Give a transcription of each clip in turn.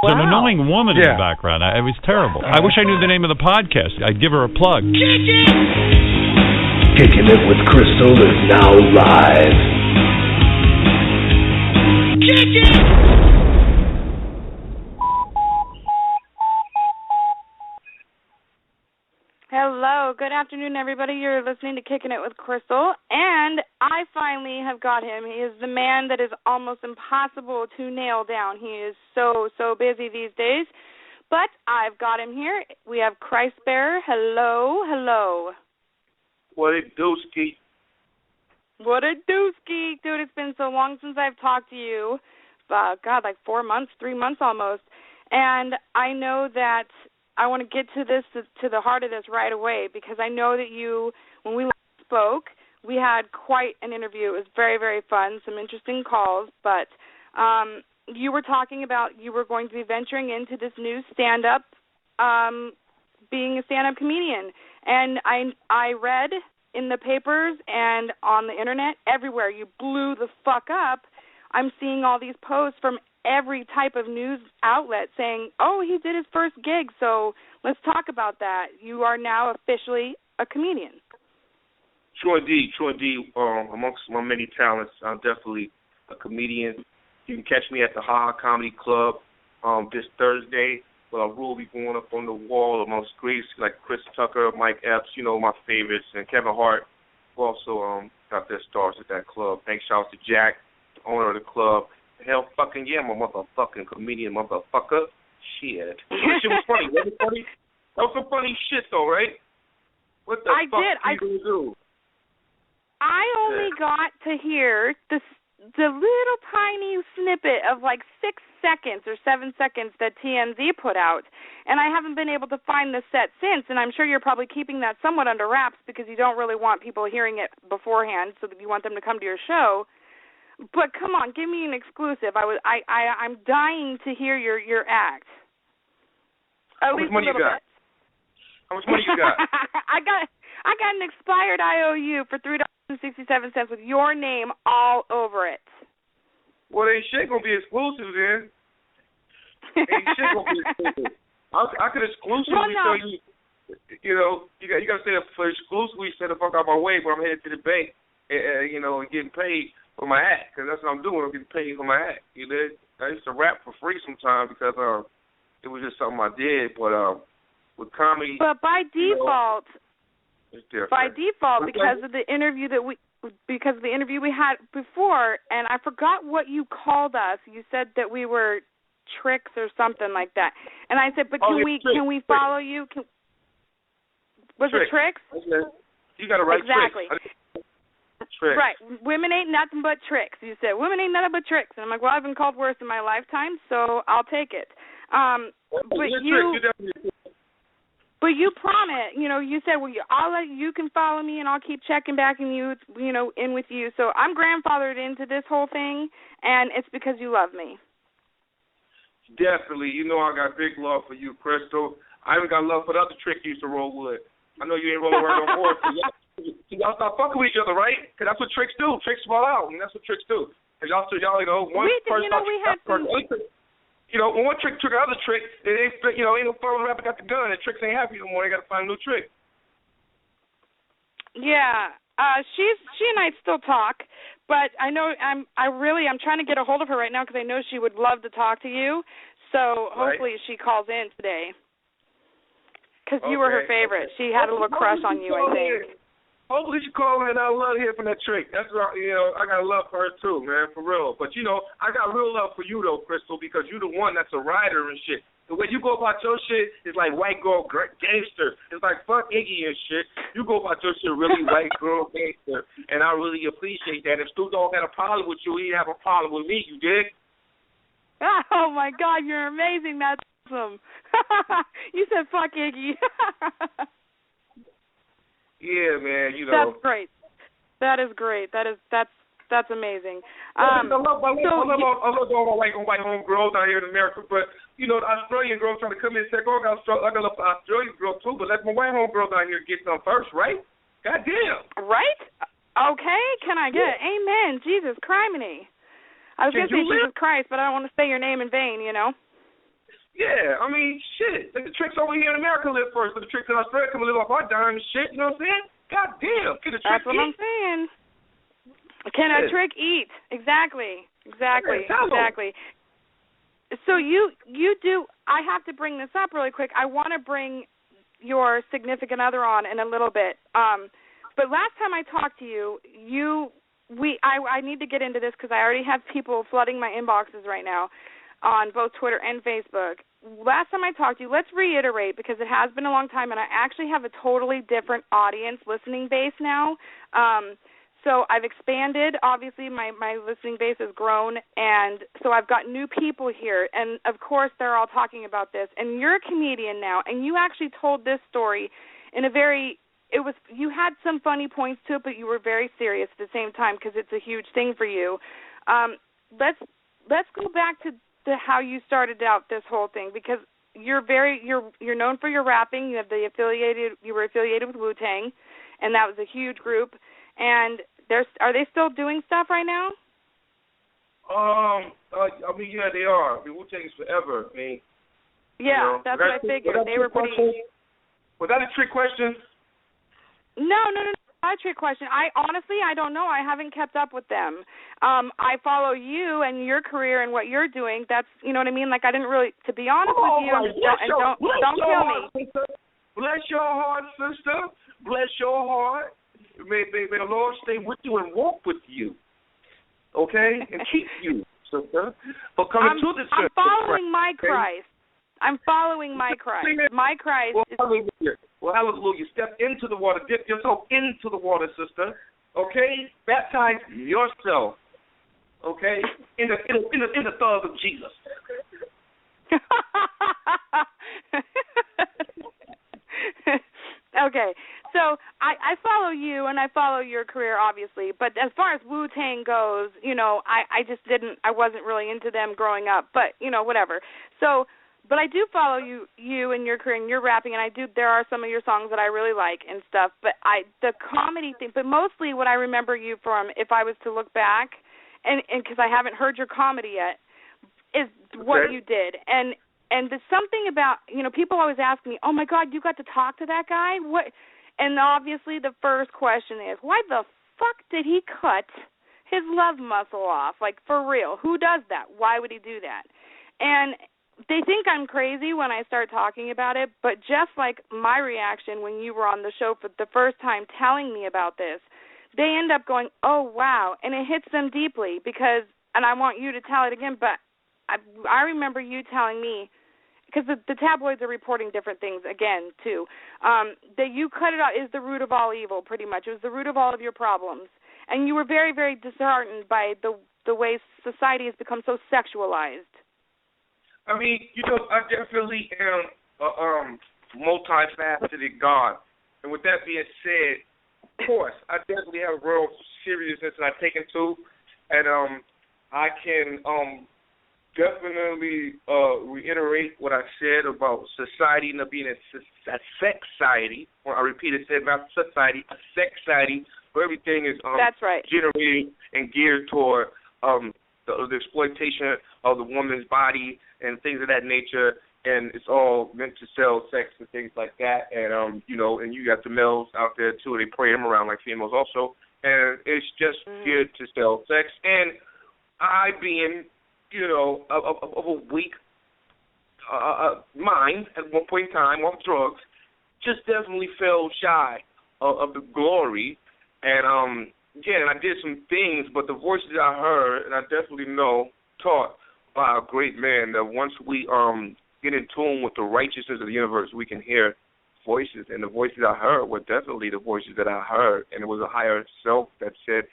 An annoying woman in the background. It was terrible. I wish I knew the name of the podcast. I'd give her a plug. Kicking It with Krystal is now live. Kickin'! Hello, good afternoon, everybody. You're listening to Kickin' It with Krystal, and I finally have got him. He is the man that is almost impossible to nail down. He is so busy these days, but I've got him here. We have Krystal. Hello. What a dooski. What a dooski. Dude, it's been so long since I've talked to you. Like 4 months, 3 months almost. And I know that I want to get to this, to the heart of this right away, because I know that you, when we last spoke, we had quite an interview. It was very, very fun, some interesting calls, but you were talking about you were going to be venturing into this new stand-up, being a stand-up comedian. And I read in the papers and on the internet, everywhere, you blew the fuck up. I'm seeing all these posts from every type of news outlet saying, oh, he did his first gig, so let's talk about that. You are now officially a comedian. True indeed. Amongst my many talents, I'm definitely a comedian. You can catch me at the Ha Ha Comedy Club this Thursday. I will be going up on the wall amongst greats like Chris Tucker, Mike Epps, my favorites, and Kevin Hart, who also got their stars at that club. Thanks, shout out to Jack, the owner of the club. Hell fucking yeah, I'm a motherfucking comedian, motherfucker. Shit. That shit was funny. Wasn't it funny? That was some funny shit, though, right? What the fuck are you going to do? I only got to hear the little tiny snippet of like 6 seconds or 7 seconds that TMZ put out, and I haven't been able to find the set since, and I'm sure you're probably keeping that somewhat under wraps because you don't really want people hearing it beforehand so that you want them to come to your show. But come on, give me an exclusive. I'm dying to hear your act. At least a little bit. How much money you got? I got an expired IOU for $3.67 with your name all over it. Well, ain't shit gonna be exclusive then. Ain't shit gonna be exclusive. I could exclusively tell you. You got to say that for exclusively. Say the fuck out my way, but I'm headed to the bank, and getting paid for my act, because that's what I'm doing. I'm getting paid for my act. You know, I used to rap for free sometimes because it was just something I did. But with comedy, but by default, it's different. By default, because of the interview we had before, and I forgot what you called us. You said that we were tricks or something like that, and I said, but can we follow you? Was it tricks? You got to write exactly. Tricks. Right. Women ain't nothing but tricks. You said, women ain't nothing but tricks. And I'm like, well, I've been called worse in my lifetime, so I'll take it. But you promised, you said, well, you can follow me and I'll keep checking back in with you. So I'm grandfathered into this whole thing, and it's because you love me. Definitely. I got big love for you, Krystal. I even got love for the other trick you used to roll with. I know you ain't rolling around no more. Y'all stop fucking with each other, right? Because that's what tricks do. Tricks fall out, and that's what tricks do. Because y'all one person. When one trick took another trick, ain't no fun rapper got the gun, and tricks ain't happy no more. They got to find a new trick. Yeah, she and I still talk, but I know I'm trying to get a hold of her right now because I know she would love to talk to you. So hopefully she calls in today. Because you were her favorite. She had a little crush on you, I think. Hopefully she call in. I love hearing from that trick. That's right. I got love for her too, man, for real. But I got real love for you though, Krystal, because you the one that's a writer and shit. The way you go about your shit is like white girl gangster. It's like fuck Iggy and shit. You go about your shit really white girl gangster, and I really appreciate that. If Stu Dog had a problem with you, he'd have a problem with me. You dig? Oh my God, you're amazing. That's awesome. You said fuck Iggy. Yeah, man, That's great. That is great. That's amazing. I love all my white homegirls out here in America, but the Australian girls trying to come in and say, I got love for Australian girls too, but let my white homegirls out here get some first, right? Goddamn. Right? Okay. Can I get it? Amen. Jesus Criminy. I was going to say Jesus Christ, but I don't want to say your name in vain, Yeah, I mean, shit. The tricks over here in America live first, but the tricks in Australia come and live off our dime and shit. You know what I'm saying? God damn. Can a trick That's what eat? I'm saying. Can a trick eat? Exactly. So you do. I have to bring this up really quick. I want to bring your significant other on in a little bit. But last time I talked to you, I need to get into this because I already have people flooding my inboxes right now on both Twitter and Facebook. Last time I talked to you, let's reiterate because it has been a long time, and I actually have a totally different audience listening base now. So I've expanded. Obviously, my listening base has grown, and so I've got new people here. And, of course, they're all talking about this. And you're a comedian now, and you actually told this story in a very – you had some funny points to it, but you were very serious at the same time because it's a huge thing for you. Let's go back to how you started out this whole thing because you're known for your rapping. You were affiliated with Wu-Tang, and that was a huge group. And are they still doing stuff right now? I mean, yeah, they are. I mean, Wu-Tang is forever. I mean, yeah, that's what I figured. They were pretty. Was that a trick question? No, not a trick question. I don't know. I haven't kept up with them. I follow you and your career and what you're doing. That's, you know what I mean. Like I didn't really, to be honest with you. Don't kill me. Bless your heart, sister. Bless your heart. May the Lord stay with you and walk with you, okay, and keep you, sister. But coming to the church, I'm following my Christ. I'm following my Christ. My Christ. Well, hallelujah. Step into the water. Dip yourself into the water, sister. Okay, baptize yourself. Okay, in the thug of Jesus. Okay, so I follow you and I follow your career, obviously. But as far as Wu-Tang goes, you know, I wasn't really into them growing up. But, you know, whatever. So, but I do follow you and your career and your rapping, and there are some of your songs that I really like and stuff. But the comedy thing, but mostly what I remember you from, if I was to look back, and because I haven't heard your comedy yet, is what you did. And there's something about, you know, people always ask me, oh, my God, you got to talk to that guy? What? And obviously the first question is, why the fuck did he cut his love muscle off? Like, for real, who does that? Why would he do that? And they think I'm crazy when I start talking about it, but just like my reaction when you were on the show for the first time telling me about this, they end up going, oh, wow, and it hits them deeply because, and I want you to tell it again, but I remember you telling me, because the tabloids are reporting different things again, too, that you cut it out is the root of all evil, pretty much. It was the root of all of your problems. And you were very, very disheartened by the way society has become so sexualized. I mean, you know, I definitely am a multifaceted God. And with that being said, of course, I definitely have a real seriousness that I take into. And I can definitely reiterate what I said about society not being a sex society. Well, I repeat it, said about society, a sex society where everything is That's right. generated and geared toward the exploitation of the woman's body and things of that nature, and it's all meant to sell sex and things like that. And you know, and you got the males out there too. They parade them around like females also, and it's just geared to sell sex. And I, being, you know, of a weak mind at one point in time on drugs, just definitely fell shy of the glory. And again, I did some things, but the voices I heard, and I definitely know, taught by a great man, that once we get in tune with the righteousness of the universe, we can hear voices. And the voices I heard were definitely the voices that I heard. And it was a higher self that said,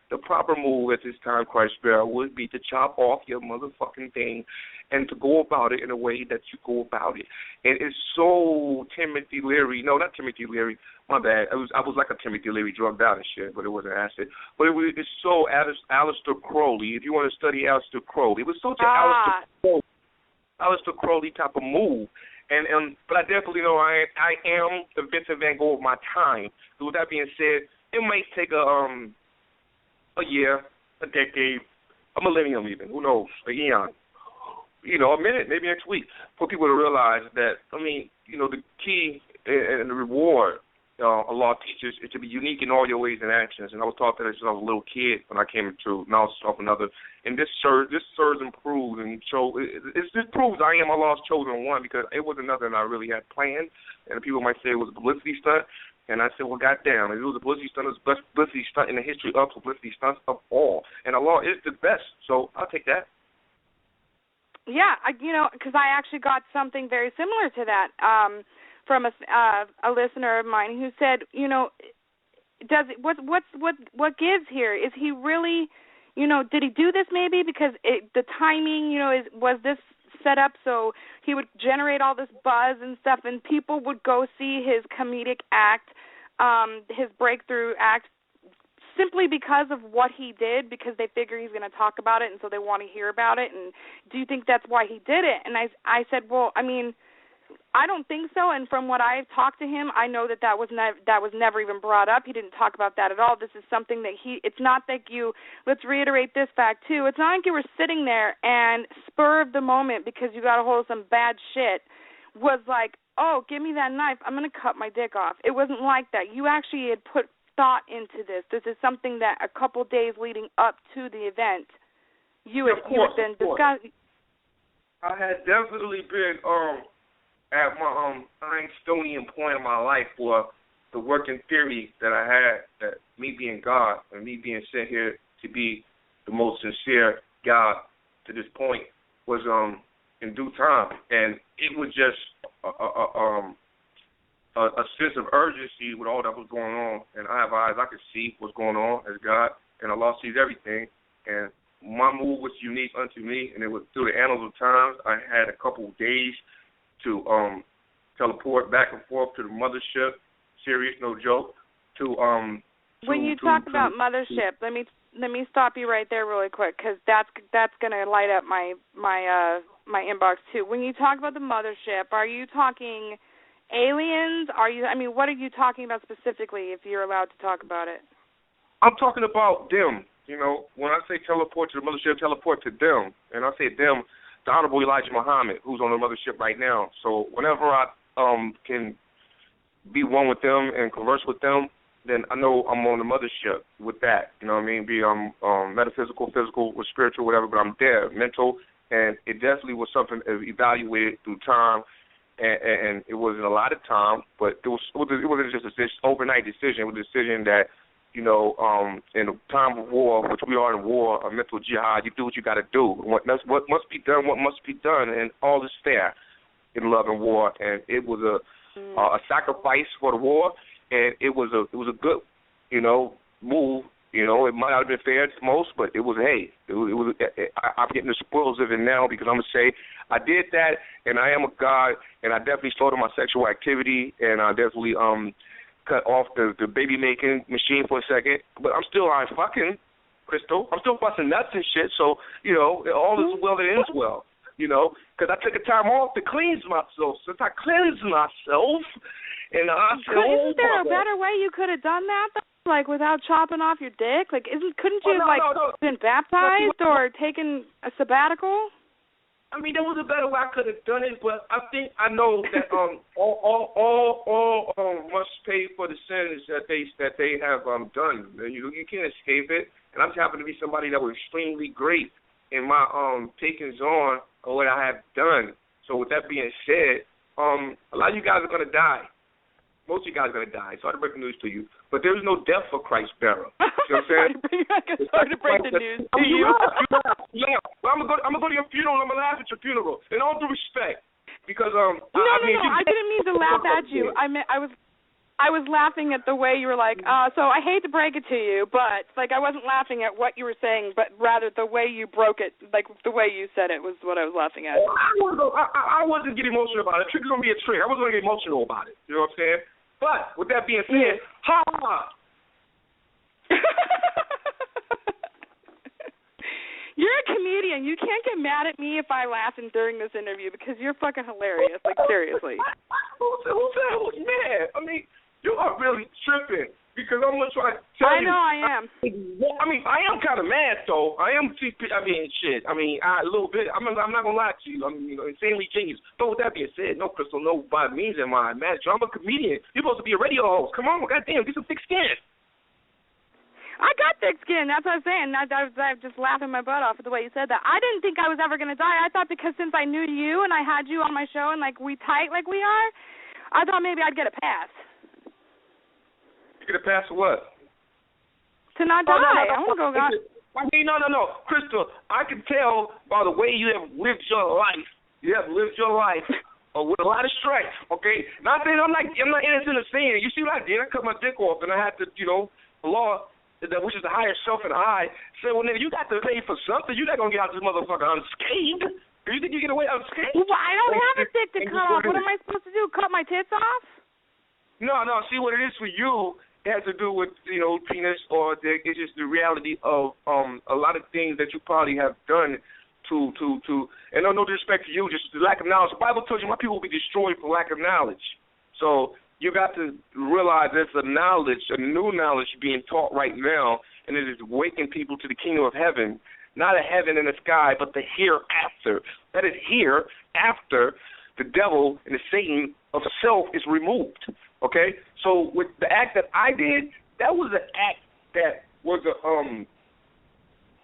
the proper move at this time, Christ Bearer, would be to chop off your motherfucking thing and to go about it in a way that you go about it. And it's so Timothy Leary. No, not Timothy Leary. My bad. I was like a Timothy Leary drugged out and shit, but it wasn't acid. But it's so Aleister Crowley. If you want to study Aleister Crowley, it was such an Aleister Crowley type of move. But I definitely know I am the Vincent Van Gogh of my time. So with that being said, it might take a year, a decade, a millennium even, who knows, a eon. a minute, maybe next week, for people to realize that, the key and the reward Allah teaches is to be unique in all your ways and actions. And I was taught that since I was a little kid when I came into knowledge of another. And this serves and proves and this proves I am Allah's chosen one, because it wasn't nothing I really had planned. And people might say it was a publicity stunt. And I said, well, goddamn, if it was a publicity stunt, it was the best publicity stunt in the history of publicity stunts of all. And Allah is the best, so I'll take that. Yeah, because I actually got something very similar to that from a listener of mine who said, what gives here? Is he really, did he do this maybe because the timing, was this set up so he would generate all this buzz and stuff, and people would go see his comedic act, his breakthrough act, simply because of what he did, because they figure he's going to talk about it, and so they want to hear about it. And do you think that's why he did it? And I said, well, I don't think so. And from what I've talked to him, I know that was never even brought up. He didn't talk about that at all. This is something that it's not like let's reiterate this fact too. It's not like you were sitting there and spur of the moment because you got a hold of some bad shit was like, oh, give me that knife, I'm going to cut my dick off. It wasn't like that. You actually had put thought into this. This is something that a couple days leading up to the event, you had been discussing. I had definitely been at my Einsteinian point in my life for the working theory that I had, that me being God and me being sent here to be the most sincere God to this point was in due time. And it was just a sense of urgency with all that was going on. And I have eyes, I could see what's going on as God, and Allah sees everything. And my move was unique unto me, and it was through the annals of times. I had a couple of days to teleport back and forth to the mothership. Serious, no joke. When you talk about mothership, let me stop you right there really quick, because that's going to light up my inbox too. When you talk about the mothership, are you talking aliens? What are you talking about specifically, if you're allowed to talk about it? I'm talking about them. When I say teleport to the mothership, teleport to them. And I say them, the Honorable Elijah Muhammad, who's on the mothership right now. So whenever I can be one with them and converse with them, then I know I'm on the mothership with that. You know what I mean? Be metaphysical, physical, or spiritual, whatever, but I'm there, mental. And it definitely was something evaluated through time. And it wasn't a lot of time, but it wasn't just an overnight decision. It was a decision that, in a time of war, which we are in war, a mental jihad, you do what you got to do. What must be done, what must be done, and all is fair in love and war. And it was a sacrifice for the war, and it was a good, move. It might not have been fair to most, but it was, I'm getting the spoils of it now, because I'm going to say I did that, and I am a God, and I definitely slowed my sexual activity, and I definitely cut off the baby-making machine for a second, but I'm still fucking, Krystal. I'm still busting nuts and shit, so, all is well that ends well, because I took a time off to cleanse myself. Since I cleansed myself, and I said, isn't there a better way you could have done that, though? Like, without chopping off your dick? Like, couldn't you have been baptized or taken a sabbatical? There was a better way I could have done it, but I think I know that all must pay for the sins that they have done. You can't escape it. And I just happen to be somebody that was extremely great in my takings on what I have done. So with that being said, a lot of you guys are gonna die. Most of you guys are going to die. Sorry to break the news to you. But there is no death for Christ's bearer. You know what I'm saying? Sorry to break the news to you. Yeah. Well, I'm going to go to your funeral. I'm going to laugh at your funeral. In all due respect. Because, No, I didn't mean to laugh at you. I was laughing at the way you were like, so I hate to break it to you, but, I wasn't laughing at what you were saying, but rather the way you broke it, the way you said it was what I was laughing at. I wasn't getting emotional about it. A trick is going to be a trick. I wasn't going to get emotional about it. You know what I'm saying? But, with that being said, ha! You're a comedian. You can't get mad at me if I laugh during this interview, because you're fucking hilarious. Seriously. Who's mad? You are really tripping. because I'm going to try to tell you. I know I am. I mean, I am kind of mad, though. I am, shit. I mean, a little bit. I'm not going to lie to you. I mean, insanely genius. But with that being said, no, Krystal, no, by means am I mad at you. I'm a comedian. You're supposed to be a radio host. Come on, goddamn, get some thick skin. I got thick skin. That's what I'm saying. I'm just laughing my butt off at the way you said that. I didn't think I was ever going to die. I thought because since I knew you and I had you on my show and, like, we tight like we are, I thought maybe I'd get a pass. You get a pass for what? To not die. I want to go God. I mean, no. Krystal, I can tell by the way you have lived your life. You have lived your life with a lot of strength, okay? Not saying I'm not innocent of sin. You see what I did? I cut my dick off and I had to, the law, which is the higher self and I, said, well, nigga, you got to pay for something. You're not going to get out this motherfucker unscathed. Do you think you get away unscathed? Well, I don't have a dick to cut off. What am I supposed to do, cut my tits off? No. See, what it is for you, it has to do with, penis or dick. It's just the reality of a lot of things that you probably have done to and no disrespect to you, just the lack of knowledge. The Bible tells you my people will be destroyed for lack of knowledge. So you got to realize there's a new knowledge being taught right now, and it is waking people to the kingdom of heaven, not a heaven in the sky, but the hereafter. That is here after the devil and the Satan of self is removed. Okay? So with the act that I did, that was an act that was an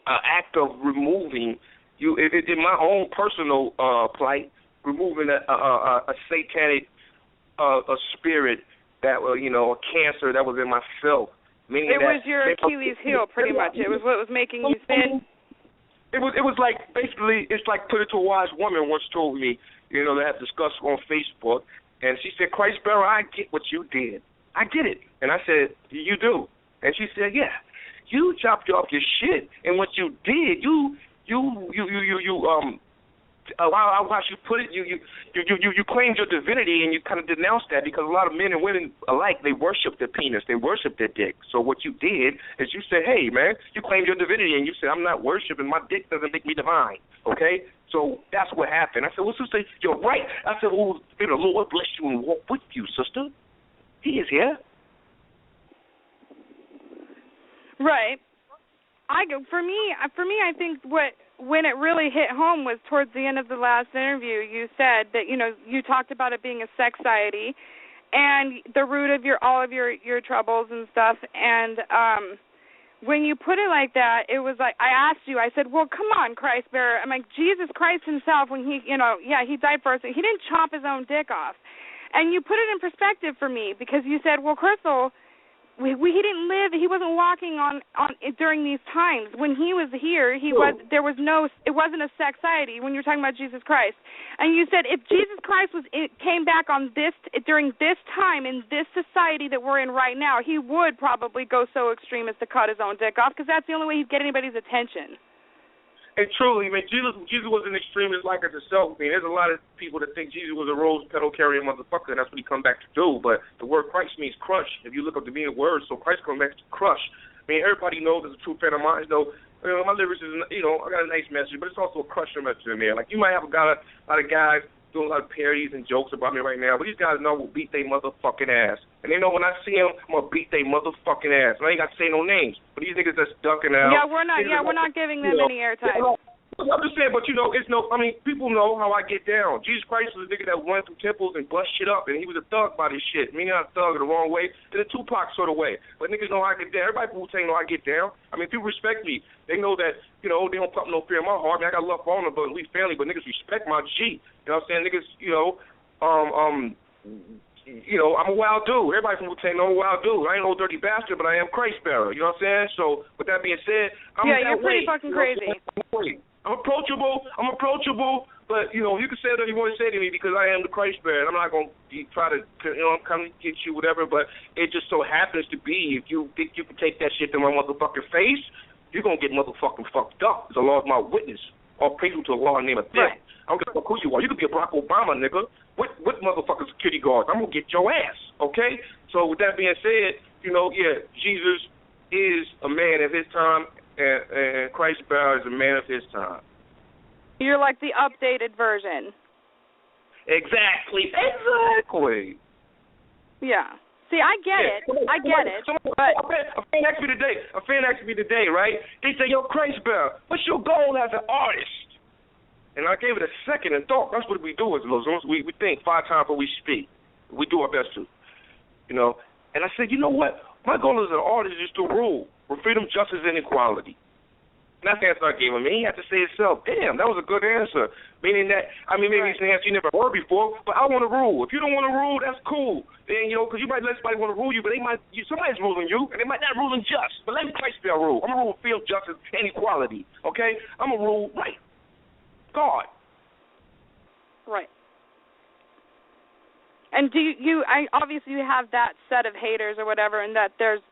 act of removing you, in my own personal plight, removing a satanic a spirit that was, a cancer that was in myself. It was your Achilles heel, pretty much. It was what was making you sin. It was like, basically, it's like put it to a wise woman once told me, they had discussed on Facebook, and she said, Christ Bearer, I get what you did. I get it. And I said, you do? And she said, yeah. You chopped off your shit, and what you did, I watched you put it. You claimed your divinity, and you kind of denounced that because a lot of men and women alike, they worship their penis, they worship their dick. So what you did is you said, hey man, you claimed your divinity, and you said I'm not worshiping. My dick doesn't make me divine. Okay, so that's what happened. I said, well, sister, you're right. I said, well, may the Lord bless you and walk with you, sister. He is here. Right. For me, I think when it really hit home was towards the end of the last interview. You said that you talked about it being a sexiety, and the root of all of your troubles and stuff. And when you put it like that, it was like I asked you. I said, "Well, come on, Christ bearer." I'm like, Jesus Christ Himself. When He, He died for us. He didn't chop His own dick off. And you put it in perspective for me because you said, "Well, Krystal, he didn't live. He wasn't walking on during these times when he was here. It wasn't a sexiety when you're talking about Jesus Christ." And you said if Jesus Christ came back on this during this time in this society that we're in right now, He would probably go so extreme as to cut His own dick off because that's the only way He'd get anybody's attention. And truly, man, Jesus was an extremist like as himself. I mean, there's a lot of people that think Jesus was a rose petal carrying motherfucker, and that's what He come back to do. But the word Christ means crush. If you look up the meaning of words, so Christ comes back to crush. I mean, everybody knows as a true fan of mine, though. My lyrics is, I got a nice message, but it's also a crusher message in there. Like you might have a lot of guys doing a lot of parodies and jokes about me right now, but these guys know we'll beat their motherfucking ass. And they know when I see them, I'm going to beat their motherfucking ass. And I ain't got to say no names, but these niggas that's ducking out. Yeah, we're not giving them any airtime. I'm just saying, but people know how I get down. Jesus Christ was a nigga that went through temples and bust shit up, and he was a thug by this shit. Meaning not a thug in the wrong way, in a Tupac sort of way. But niggas know how I get down. Everybody from Wu-Tang know how I get down. I mean, people respect me. They know that, they don't put no fear in my heart. I mean, I got love for all of them, but at least family, but niggas respect my G. You know what I'm saying? Niggas, I'm a wild dude. Everybody from Wu-Tang know I'm a wild dude. I ain't no dirty bastard, but I am Christ bearer. You know what I'm saying? So, with that being said, you're pretty fucking crazy. I'm approachable, but, you can say whatever you want to say to me because I am the Christ bearer. I'm not going to try to, come get you, whatever, but it just so happens to be if you think you can take that shit to my motherfucking face, you're going to get motherfucking fucked up. The Lord is my witness. All praise to the Lord in the name of death. Right. I don't give a fuck who you are. You could be a Barack Obama, nigga. What motherfucking security guards? I'm going to get your ass, okay? So with that being said, Jesus is a man of his time, and Christ bearer is a man of his time. You're like the updated version. Exactly. Yeah. See, I get it. But a fan asked me today, right? They say, yo, Krystal, what's your goal as an artist? And I gave it a second and thought. That's what we do as Lozons. We think 5 times before we speak. We do our best to, you know. And I said, you know what? My goal as an artist is to rule with freedom, justice, and equality. And that's the answer I gave him. And he had to say himself, damn, that was a good answer. Meaning that, maybe it's an answer you never heard before, but I want to rule. If you don't want to rule, that's cool. Then, you know, because you might let somebody want to rule you, but somebody's ruling you, and they might not ruling just. But let me Krystal rule. I'm going to rule with freedom, justice, and equality, okay? I'm going to rule right. God. Right. And obviously you have that set of haters or whatever, and that there's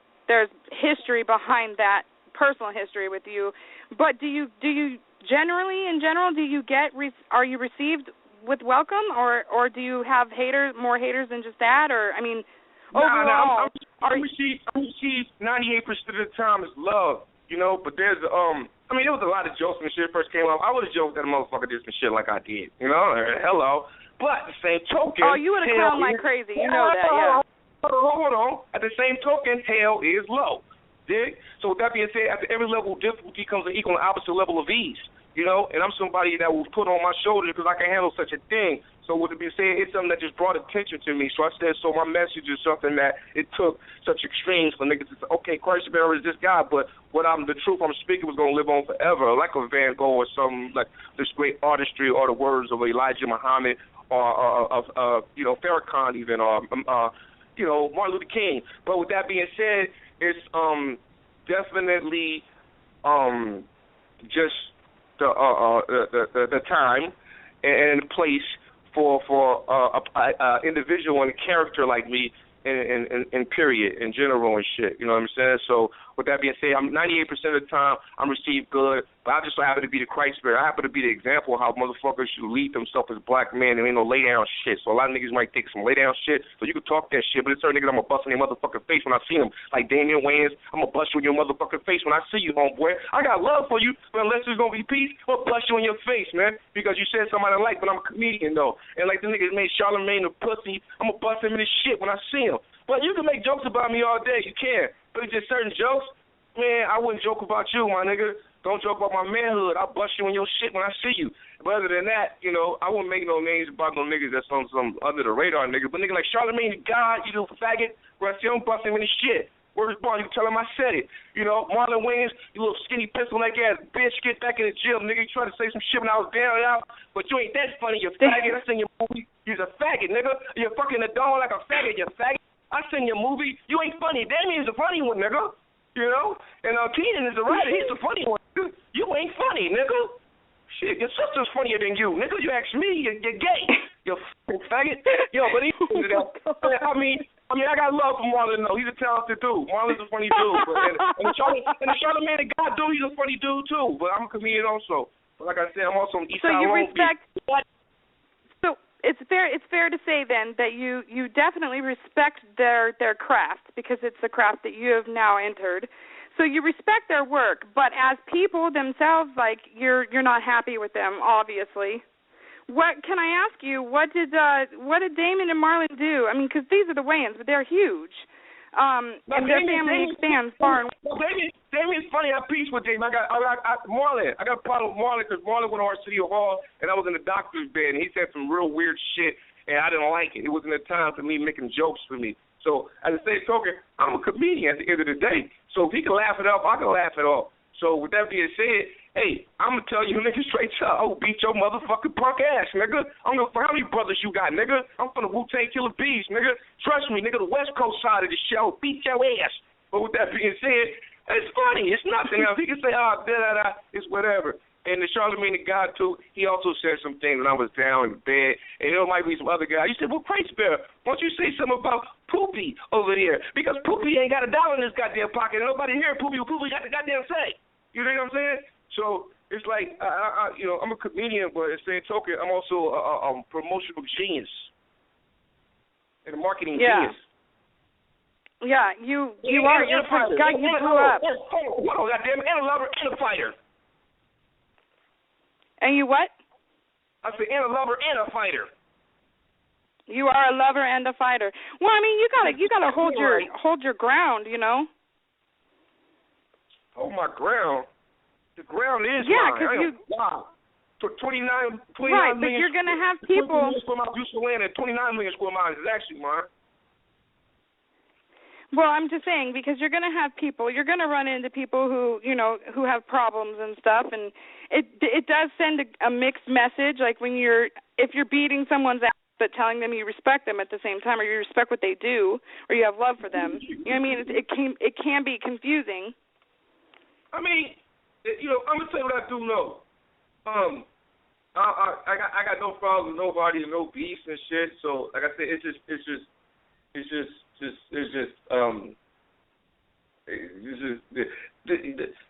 history behind that, personal history with you. But do you generally, in general, are you received with welcome, or do you have more haters than just that? Or overall, I'm received 98% of the time as love, you know. But there's there was a lot of jokes when the shit first came up. I would have joked that a motherfucker did some shit like I did, you know. Hello. But at the same token, you would have clowned like crazy. You know that, yeah. Hold on. At the same token, hell is low. Dig? So with that being said, after every level of difficulty comes an equal and opposite level of ease. You know, and I'm somebody that was put on my shoulders because I can handle such a thing. So with it being said, it's something that just brought attention to me. So I said, so my message is something that it took such extremes for niggas to say, okay, Krystal is this guy, but the truth I'm speaking was going to live on forever, like a Van Gogh or some, like this great artistry or the words of Elijah Muhammad or Farrakhan even, or, Martin Luther King. But with that being said, it's definitely just the time and place for a individual and a character like me in period, in general and shit. You know what I'm saying? So with that being said, I'm 98% of the time I'm received good, but I just so happen to be the Krystal. I happen to be the example of how motherfuckers should lead themselves as black men. There ain't no lay down shit. So a lot of niggas might think some lay down shit. So you can talk that shit, but it's certain niggas I'm gonna bust in their motherfucking face when I see them. Like Damian Wayans, I'm gonna bust you in your motherfucking face when I see you, homeboy. I got love for you, but unless there's gonna be peace, I'm gonna bust you in your face, man. Because you said somebody I like, but I'm a comedian though. And like the niggas made Charlamagne a pussy, I'm gonna bust him in his shit when I see him. But you can make jokes about me all day, you can. But it's just certain jokes, man, I wouldn't joke about you, my nigga. Don't joke about my manhood. I'll bust you in your shit when I see you. But other than that, you know, I wouldn't make no names about no niggas that's on some under the radar nigga. But nigga like Charlamagne, God, you little faggot, bro, see, I'm busting him in his shit. Where's Bond? You can tell him I said it. You know, Marlon Wayans, you little skinny pistol neck ass bitch, get back in the gym, nigga. You tried to say some shit when I was down and out, but you ain't that funny, you faggot. I seen your movie. You's a faggot, nigga. You're fucking a dog like a faggot, you faggot. I seen your movie. You ain't funny. Damien's a funny one, nigga. You know? And Keenan is the writer. He's the funny one. You ain't funny, nigga. Shit, your sister's funnier than you. Nigga, you ask me, you're gay. You fucking faggot. Yo, but I got love for Marlon, though. He's a talented dude. Marlon's a funny dude. And the Charlamagne the God dude, he's a funny dude, too. But I'm a comedian also. But like I said, I'm also an East Side Long Beach. So it's fair to say then that you definitely respect their craft, because it's the craft that you have now entered. So you respect their work, but as people themselves, like you're not happy with them, obviously. What can I ask you? What did Damon and Marlon do? I mean, because these are the Wayans, but they're huge, and their family expands far. Damien's funny. I peace with Damien. I got Marlon. I got a problem with Marlon because Marlon went to Arsenio Hall, and I was in the doctor's bed, and he said some real weird shit, and I didn't like it. It wasn't the time for me making jokes for me. So as the same token, I'm a comedian at the end of the day. So if he can laugh it off, I can laugh it off. So with that being said, hey, I'm going to tell you nigga straight up, I will beat your motherfucking punk ass, nigga. I don't know how many brothers you got, nigga. I'm from the Wu-Tang Killer Bees, nigga. Trust me, nigga, the West Coast side of the show, beat your ass. But with that being said, it's funny. It's nothing else. He can say, it's whatever. And the Charlamagne the God, too, he also said some things when I was down in bed. And there might be some other guy. You said, well, Krystal, why don't you say something about Poopy over there? Because Poopy ain't got $1 in his goddamn pocket. And nobody here, Poopy got the goddamn say. You know what I'm saying? So it's like, I'm a comedian, but at the same token, I'm also a promotional genius and a marketing genius. Yeah, you are. You're a guy. You grew up. Hold on, goddamn it, and a lover and a fighter. And you what? I said, and a lover and a fighter. You are a lover and a fighter. Well, I mean, you gotta hold your ground, you know. Hold my ground. The ground is mine. Wow. So 29 right, million. But you're gonna have people. 29 million square miles is actually mine. Well, I'm just saying, because you're going to have people, you're going to run into people who, you know, who have problems and stuff, and it does send a mixed message, like if you're beating someone's ass but telling them you respect them at the same time, or you respect what they do, or you have love for them. You know what I mean? It can be confusing. I mean, you know, I'm going to tell you what I do know. I got no problems with nobody and no beefs and shit, so like I said,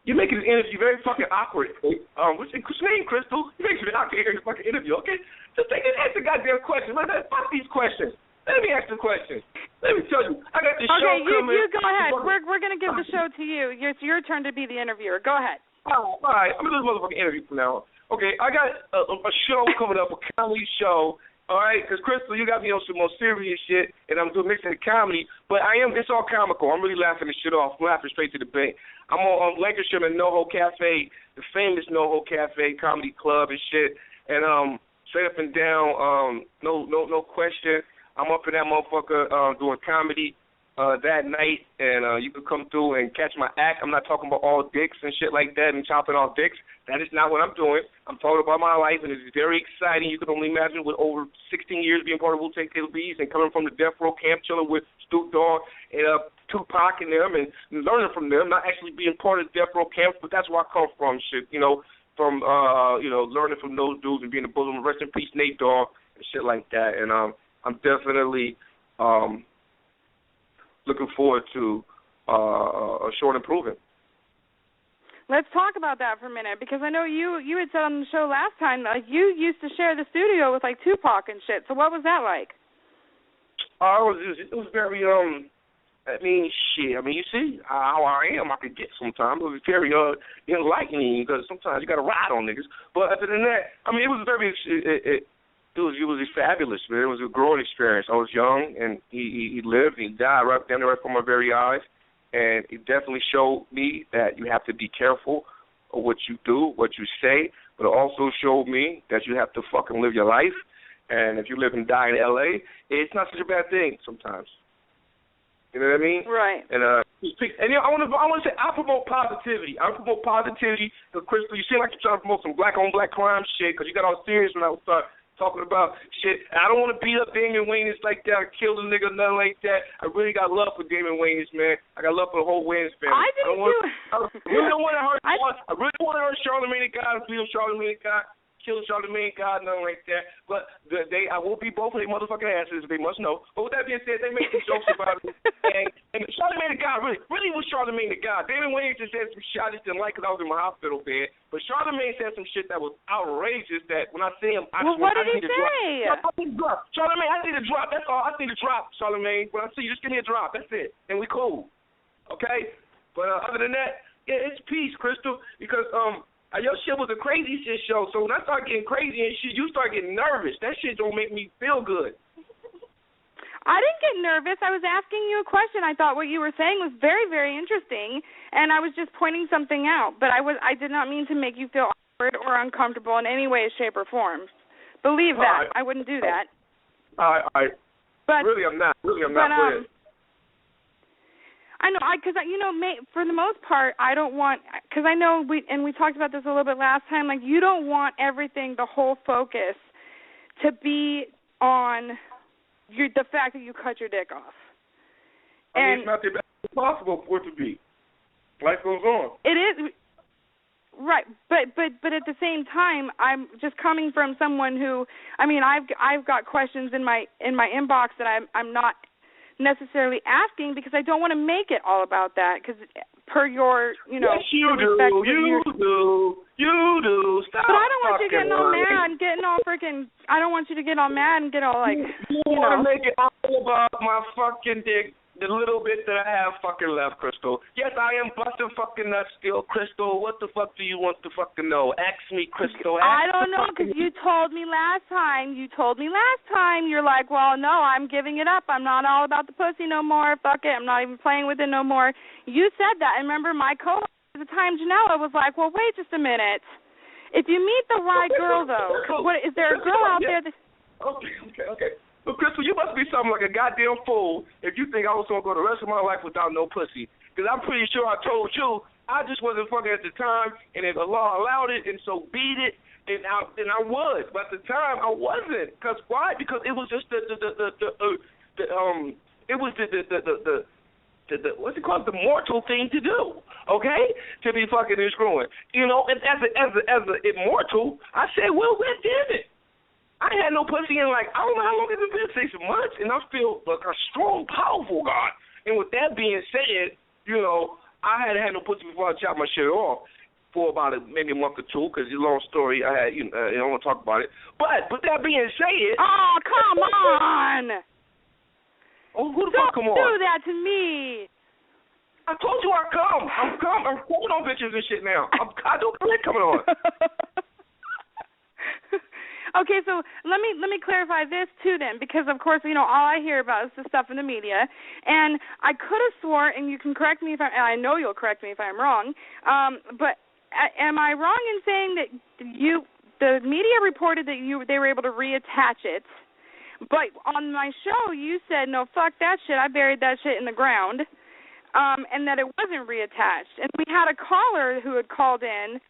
you're making this interview very fucking awkward. What's your name, Krystal? You making it awkward here in the fucking interview, okay? Just answer the goddamn question. Fuck these questions. Let me ask the question. Let me tell you, I got this show coming. Okay, you go ahead. We're gonna give the show to you. It's your turn to be the interviewer. Go ahead. All right. I'm gonna do this motherfucking interview from now on. Okay, I got a show coming up, a comedy show. All right, because Krystal, you got me on some more serious shit, and I'm doing mixing the comedy, but it's all comical. I'm really laughing this shit off. I'm laughing straight to the bank. I'm on Lancashire in NoHo Cafe, the famous NoHo Cafe comedy club and shit, and straight up and down, no question. I'm up in that motherfucker doing comedy that night, and you can come through and catch my act. I'm not talking about all dicks and shit like that and chopping all dicks. That is not what I'm doing. I'm talking about my life, and it's very exciting. You can only imagine with over 16 years being part of Wu-Tang Killer Bees and coming from the Death Row camp, chilling with Snoop Dogg and Tupac and them, and learning from them, not actually being part of the Death Row camp, but that's where I come from, shit, you know, from, learning from those dudes and being a bully. Rest in peace, Nate Dogg, and shit like that. And I'm definitely looking forward to a short improvement. Let's talk about that for a minute, because I know you had said on the show last time, like, you used to share the studio with, like, Tupac and shit. So what was that like? It was very, you see how I am. I could get sometimes. It was very enlightening, because sometimes you got to ride on niggas. But other than that, it was very, it was fabulous, man. It was a growing experience. I was young, and he lived, and he died right down there before my very eyes. And it definitely showed me that you have to be careful of what you do, what you say, but it also showed me that you have to fucking live your life. And if you live and die in L.A., it's not such a bad thing sometimes. You know what I mean? Right. And I want to say I promote positivity. I promote positivity. Because Krystal, you seem like you're trying to promote some black-on-black crime shit, because you got all serious when I would start talking about shit. I don't want to beat up Damian Wayans like that, or kill the nigga, nothing like that. I really got love for Damian Wayans, man. I got love for the whole Wayans family. I really don't want to hurt. I really don't want to hurt Charlamagne the God, beat up Charlamagne the God, kill Charlamagne God, nothing like that. But I will beat both of their motherfucking asses. They must know. But with that being said, they make some jokes about it. And Charlamagne the God really was Charlamagne the God. Damian Wayans just said some shit I just didn't like because I was in my hospital bed. But Charlamagne said some shit that was outrageous that when I see him, I what did he say? Charlamagne, I need a drop. That's all. I need a drop, Charlamagne. When I see you, just give me a drop. That's it. And we cool. Okay? But other than that, yeah, it's peace, Krystal. Because your shit was a crazy shit show. So when I start getting crazy and shit, you start getting nervous. That shit don't make me feel good. I didn't get nervous. I was asking you a question. I thought what you were saying was very, very interesting, and I was just pointing something out. But I did not mean to make you feel awkward or uncomfortable in any way, shape, or form. Believe that. I wouldn't do that. Really, I'm not. I know, because for the most part, I don't want, because I know we talked about this a little bit last time. Like, you don't want everything, the whole focus, to be on the fact that you cut your dick off. It's not the best possible for it to be. Life goes on. It is. Right, but at the same time, I'm just coming from someone who, I've got questions in my inbox that I'm not necessarily asking because I don't want to make it all about that. Because per your, yes, you do. You do. Stop. But I don't want you getting all mad and getting all freaking. I don't want you to get all mad and get all like. You want to make it all about my fucking dick the little bit that I have fucking left, Krystal. Yes, I am busting fucking nuts still, Krystal. What the fuck do you want to fucking know? Ask me, Krystal. I don't know, because you told me last time. You're like, well, no, I'm giving it up. I'm not all about the pussy no more. Fuck it. I'm not even playing with it no more. You said that. And remember, my co-host at the time, Janella, was like, well, wait just a minute. If you meet the right girl, though, what is there a girl out there that... Okay. Well, Krystal, you must be something like a goddamn fool if you think I was going to go the rest of my life without no pussy. Because I'm pretty sure I told you I just wasn't fucking at the time, and if Allah allowed it, and so beat it, then I would. But at the time, I wasn't. Because why? Because it was just the what's it called? The mortal thing to do. Okay, to be fucking and screwing. You know, and as an immortal, I said, well, damn it. I had no pussy in like, I don't know how long it's been, 6 months, and I feel like a strong, powerful God. And with that being said, you know, I hadn't had no pussy before I chopped my shit off for about maybe a month or two, because it's a long story. I don't want to talk about it. But with that being said... Oh, come on! Oh, who the fuck come on? Don't do that to me. I told you I'm coming on bitches and shit now. I don't like coming on. Okay, so let me clarify this too then, because of course, you know, all I hear about is the stuff in the media, and I could have swore, and you can correct me if I know you'll correct me if I'm wrong, but am I wrong in saying that the media reported that they were able to reattach it, but on my show you said, no, fuck that shit, I buried that shit in the ground, and that it wasn't reattached, and we had a caller who had called in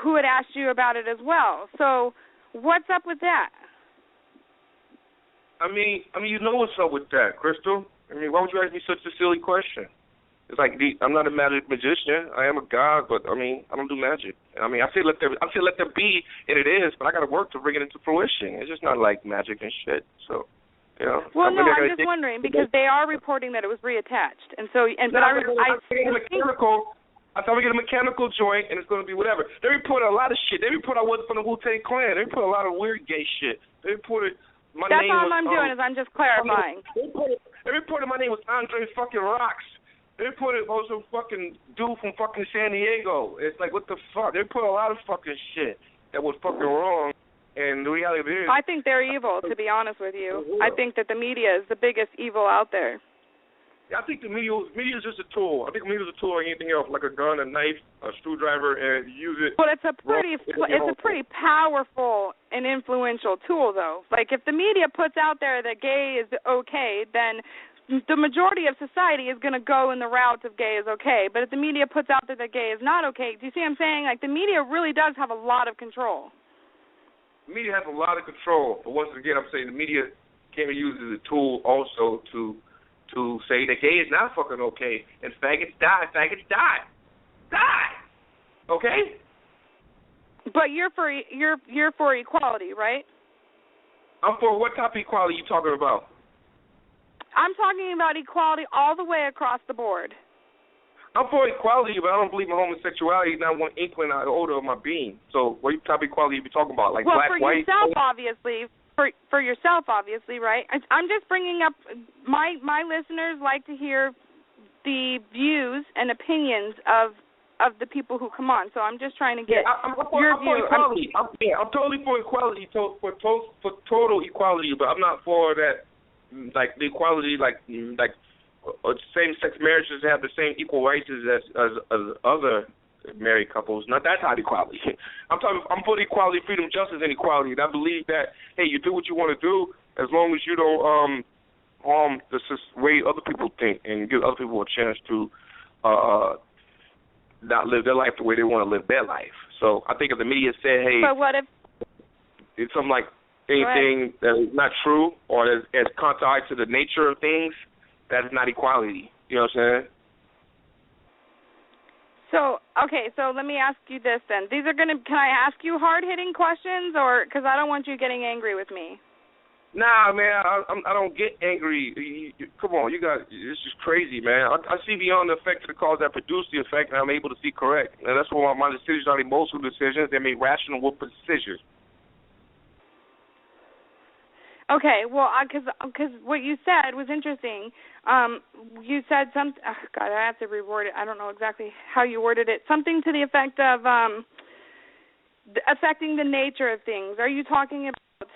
who had asked you about it as well, so... What's up with that? I mean, you know what's up with that, Krystal. I mean, why would you ask me such a silly question? It's like I'm not a magic magician. I am a god, but I mean, I don't do magic. I mean, I feel let there be, and it is, but I got to work to bring it into fruition. It's just not like magic and shit. So, you know. Well, no, I'm just wondering because they are reporting that it was reattached, and so I thought we get a mechanical joint, and it's going to be whatever. They reported a lot of shit. They reported I wasn't from the Wu-Tang Clan. They reported a lot of weird gay shit. They reported my name was... That's all I'm doing is I'm just clarifying. They reported my name was Andre fucking Rocks. They reported I was some fucking dude from fucking San Diego. It's like, what the fuck? They reported a lot of fucking shit that was fucking wrong, and the reality is... I think they're evil, to be honest with you. I think that the media is the biggest evil out there. I think the media is just a tool. I think media is a tool like anything else, like a gun, a knife, a screwdriver, and use it. But it's a pretty powerful and influential tool, though. Like if the media puts out there that gay is okay, then the majority of society is going to go in the route of gay is okay. But if the media puts out there that gay is not okay, do you see what I'm saying? Like the media really does have a lot of control. The media has a lot of control, but once again, I'm saying the media can be used as a tool also to say that gay is not fucking okay, and faggots die. Okay? But you're for equality, right? I'm for what type of equality you talking about? I'm talking about equality all the way across the board. I'm for equality, but I don't believe in homosexuality. Not one inkling out of the odor of my being. So what type of equality you be talking about? Like black, white? Yourself, obviously. For yourself, obviously, right? I'm just bringing up my listeners like to hear the views and opinions of the people who come on. So I'm just trying to get your view. I'm totally for equality, for total equality, but I'm not for that, like the equality, like same-sex marriages have the same equal rights as other married couples. Not that type of equality. I'm for the equality, freedom, justice, and equality. And I believe that, hey, you do what you want to do as long as you don't harm the way other people think and give other people a chance to not live their life the way they want to live their life. So I think if the media said, hey, but what if it's something like anything that is not true or is contrary to the nature of things, that's not equality. You know what I'm saying? So, okay, so let me ask you this then. Can I ask you hard-hitting questions, or because I don't want you getting angry with me? Nah, man, I don't get angry. Come on, it's just crazy, man. I see beyond the effect of the cause that produce the effect, and I'm able to see correct. And that's why my decisions are emotional decisions. They're made rational with precision. Okay, well, because what you said was interesting. You said something. Oh, God, I have to reword it. I don't know exactly how you worded it. Something to the effect of affecting the nature of things. Are you talking about,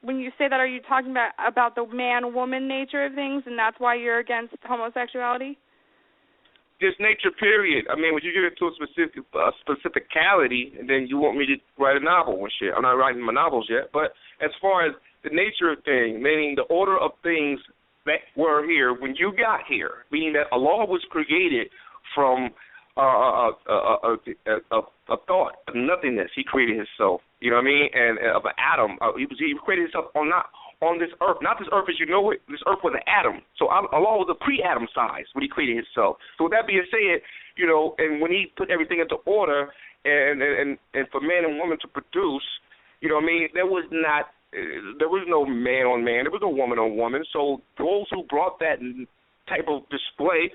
when you say that, are you talking about the man-woman nature of things, and that's why you're against homosexuality? Just nature, period. I mean, when you get into a specificality, and then you want me to write a novel and shit. I'm not writing my novels yet, but as far as the nature of things, meaning the order of things that were here when you got here, meaning that Allah was created from a thought of nothingness. He created himself, you know what I mean, and of an atom. He created himself on this earth, not this earth as you know it. This earth was an atom. So Allah was a pre-atom size when he created himself. So with that being said, you know, and when he put everything into order and for man and woman to produce, you know what I mean, there was no man on man, there was no woman on woman. So those who brought that type of display,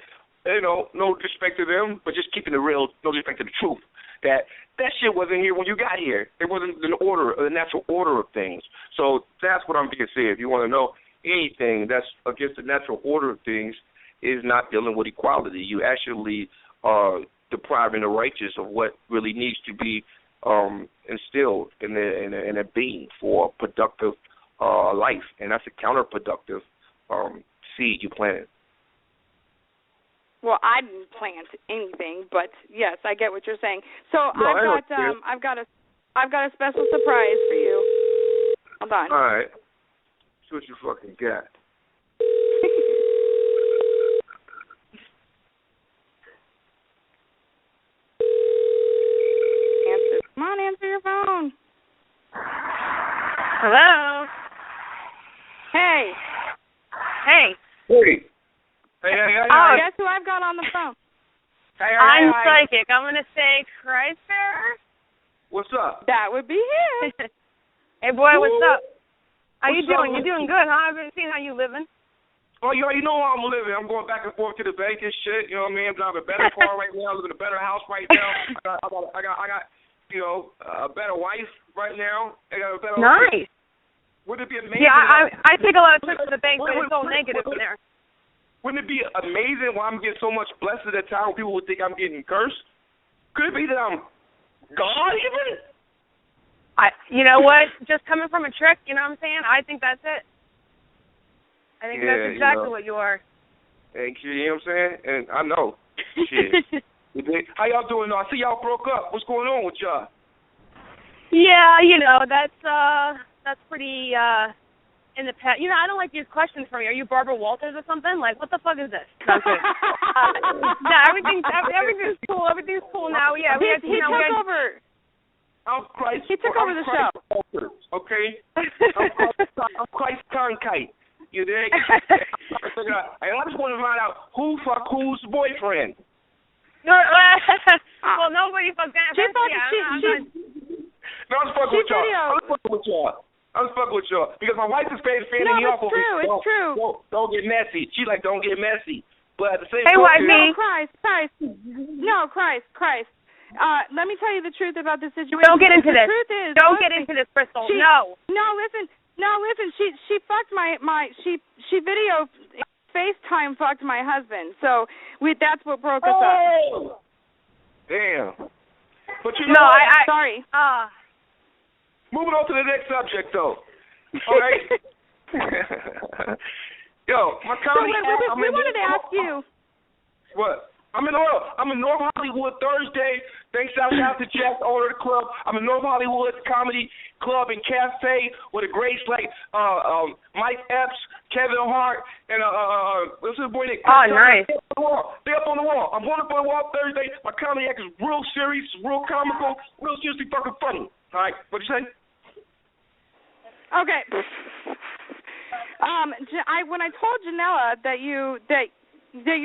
you know, no disrespect to them, but just keeping it real, no disrespect to the truth. That shit wasn't here when you got here. It wasn't the natural order of things. So that's what I'm being said. If you want to know anything that's against the natural order of things, is not dealing with equality. You actually are depriving the righteous of what really needs to be instilled in a being for a productive life, and that's a counterproductive seed you planted. Well, I didn't plant anything, but yes, I get what you're saying. So No, I've got a special surprise for you. Hold on. All right. See what you fucking got. Answer. Come on, answer your phone. Hello. Hey. Hey. Hey. Oh, guess who I've got on the phone? I'm psychic. I'm gonna say Krystal. What's up? That would be him. Hey, boy, what's up? How you What's up, doing? You doing good, huh? I've been seeing how you living. Oh, you already know how I'm living. I'm going back and forth to the bank and shit. You know what I mean? I'm driving a better car right now. I live in a better house right now. I got you know, a better wife right now. I got a better nice. Wife. Wouldn't it be amazing? Yeah, I take a lot of trips to the bank, but it's all negative in there. Wouldn't it be amazing why I'm getting so much blessed at a time when people would think I'm getting cursed? Could it be that I'm God even? You know what? Just coming from a trick, you know what I'm saying? I think that's it. I think that's exactly what you are. And you know what I'm saying? And I know. Shit. How y'all doing now? I see y'all broke up. What's going on with y'all? Yeah, you know, that's pretty in the past. You know, I don't like these questions from you. Are you Barbara Walters or something? Like, what the fuck is this? No, everything's cool. Everything's cool now. Yeah, he took over. I'm Christ. He took over the show. Walters, okay? I'm Christ Cronkite. You dig? And I just want to find out who fuck who's boyfriend. No, well, nobody fucked that. No, I'm fucking with y'all. Because my wife is fanning me off over here. It's true. Don't get messy. She like, don't get messy. But at the same time... Hey, wifey. No, Christ. Let me tell you the truth about the situation. Don't get into this. The truth is... Don't get into this, Krystal. No. No, listen. She fucked she video FaceTime fucked my husband. So that's what broke us up. Damn. But you know sorry. Moving on to the next subject, though. All right. Yo, my comedy. We wanted to ask you. What? I'm in North Hollywood Thursday. Thanks out to Jeff, owner of the club. I'm in North Hollywood Comedy Club and Cafe with a great slate. Mike Epps, Kevin Hart, and what's his boy Nick? Oh, nice. They up on the wall. I'm going up on the wall Thursday. My comedy act is real serious, real comical, real seriously fucking funny. All right, what'd you say? Okay. When I told Janella that you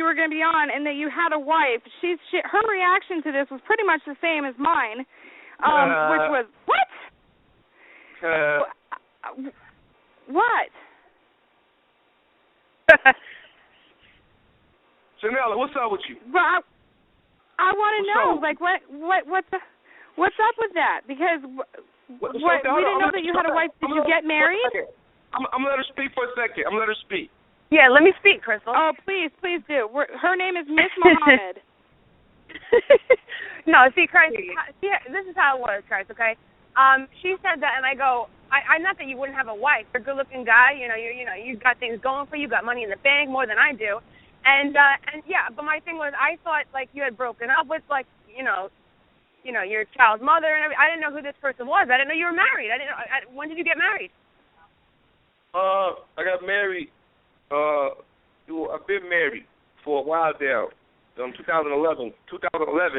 were going to be on and that you had a wife, her reaction to this was pretty much the same as mine, which was, what? What? Janella, what's up with you? Well, I want to know, like, what's up with that? Because What? We didn't know that you had a wife. Did you get married? I'm going to let her speak for a second. I'm going to let her speak. Yeah, let me speak, Krystal. Oh, please do. Her name is Miss Muhammad. No, see, Christ, this is how it was, Christ, okay? She said that, and I go, I not that you wouldn't have a wife. You're a good-looking guy. You got things going for you. You got money in the bank more than I do. And yeah, but my thing was, I thought, like, you had broken up with, like, your child's mother and everything. I didn't know who this person was. I didn't know you were married. I didn't know. When did you get married? I got married. I've been married for a while now. 2011,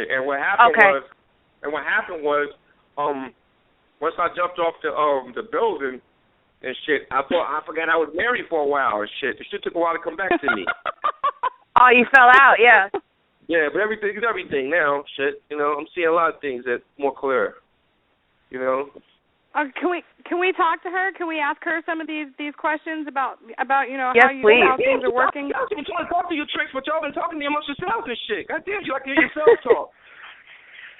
and what happened was, once I jumped off the building and shit, I forgot I was married for a while and shit. The shit took a while to come back to me. Oh, you fell out, yeah. Yeah, but everything is everything now. Shit, I'm seeing a lot of things that's more clear. Can we talk to her? Can we ask her some of these questions about yes, how things are working? I'm trying to talk to you, Tricks, but y'all been talking to me amongst yourselves and shit. God damn, you like to hear yourself talk.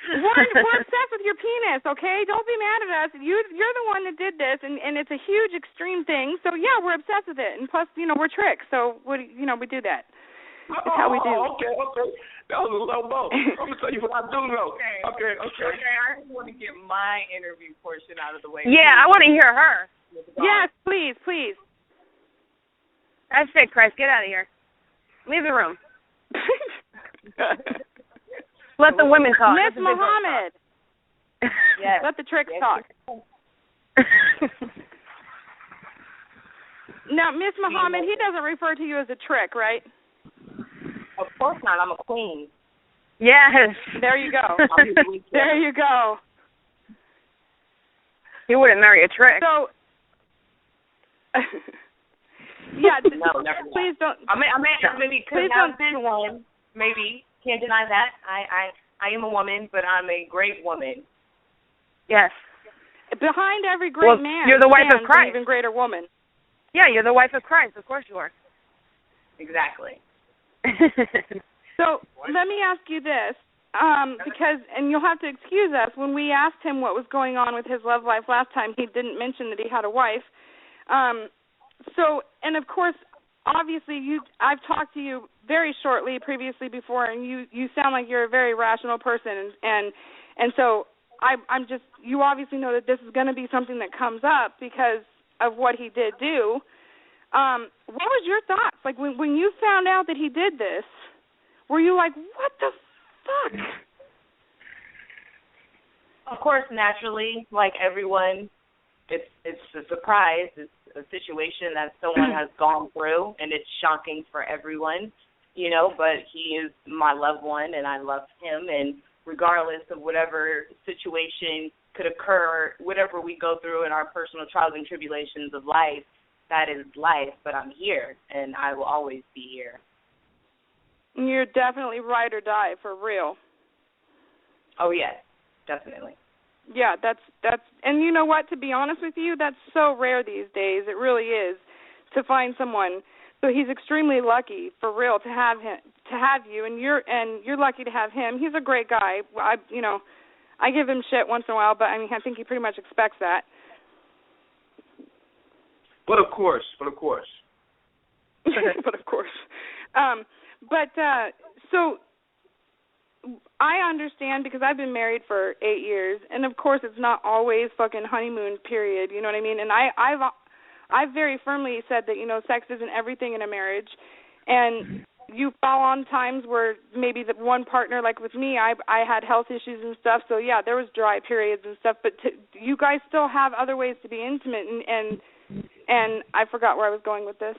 We're obsessed with your penis, okay? Don't be mad at us. You're the one that did this, and it's a huge, extreme thing. So yeah, we're obsessed with it, and plus, we're Tricks, so we do that. That's how we do. Okay. That was a low blow. I'm gonna tell you what I do know. Okay. I just want to get my interview portion out of the way. Yeah, I want to hear her. Yes, please. That's it, Christ. Get out of here. Leave the room. Let the women talk. Miss Muhammad. Yes. Let the Tricks talk. Now, Miss Muhammad, he doesn't refer to you as a trick, right? Of course not. I'm a queen. Yes. There you go. There you go. He wouldn't marry a trick. So, yeah. No, never mind. Please don't. I mean, maybe could have been one. Maybe can't deny that. I am a woman, but I'm a great woman. Yes. Behind every great man, you're the wife of Christ. An even greater woman. Yeah, you're the wife of Christ. Of course you are. Exactly. So let me ask you this, and you'll have to excuse us, when we asked him what was going on with his love life last time, he didn't mention that he had a wife. And of course, obviously, I've talked to you very shortly previously before, and you sound like you're a very rational person, and so I'm just, you obviously know that this is going to be something that comes up because of what he did do. What was your thoughts? Like, when you found out that he did this, were you like, what the fuck? Of course, naturally, like everyone, it's a surprise. It's a situation that someone has gone through, and it's shocking for everyone, but he is my loved one, and I love him, and regardless of whatever situation could occur, whatever we go through in our personal trials and tribulations of life, that is life, but I'm here, and I will always be here. You're definitely ride or die, for real. Oh, yes, definitely. Yeah, that's, and you know what, to be honest with you, that's so rare these days. It really is, to find someone. So he's extremely lucky, for real, to have you, and you're lucky to have him. He's a great guy. I give him shit once in a while, but I think he pretty much expects that. But of course. But of course. So I understand, because I've been married for 8 years, and of course it's not always fucking honeymoon period, you know what I mean? And I've very firmly said that, sex isn't everything in a marriage, and you fall on times where maybe the one partner, like with me, I had health issues and stuff, so yeah, there was dry periods and stuff, but you guys still have other ways to be intimate, and I forgot where I was going with this.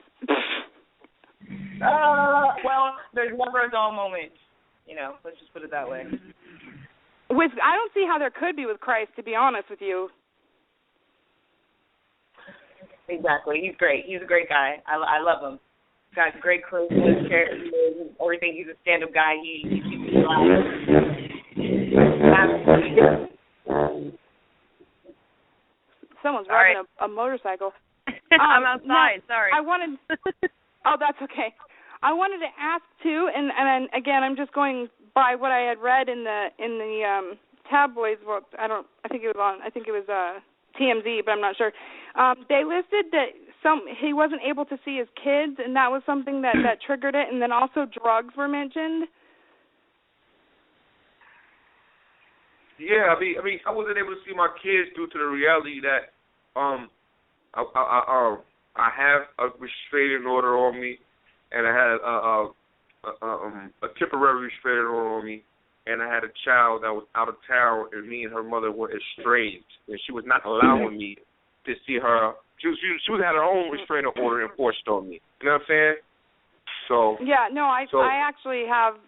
Well, there's never a dull moment, let's just put it that way. I don't see how there could be with Christ, to be honest with you. Exactly. He's great. He's a great guy. I love him. Got great charisma, everything. He's a stand-up guy. He keeps me alive. Someone's riding a motorcycle. I'm outside. Sorry. Oh, that's okay. I wanted to ask too, and again, I'm just going by what I had read in the tabloids. Well, I think it was TMZ, but I'm not sure. They listed that he wasn't able to see his kids, and that was something that triggered it. And then also drugs were mentioned. Yeah, I mean, I wasn't able to see my kids due to the reality that I have a restraining order on me, and I had a temporary restraining order on me, and I had a child that was out of town, and me and her mother were estranged, and she was not allowing me to see her. She had her own restraining order enforced on me. You know what I'm saying? So yeah, no, I actually have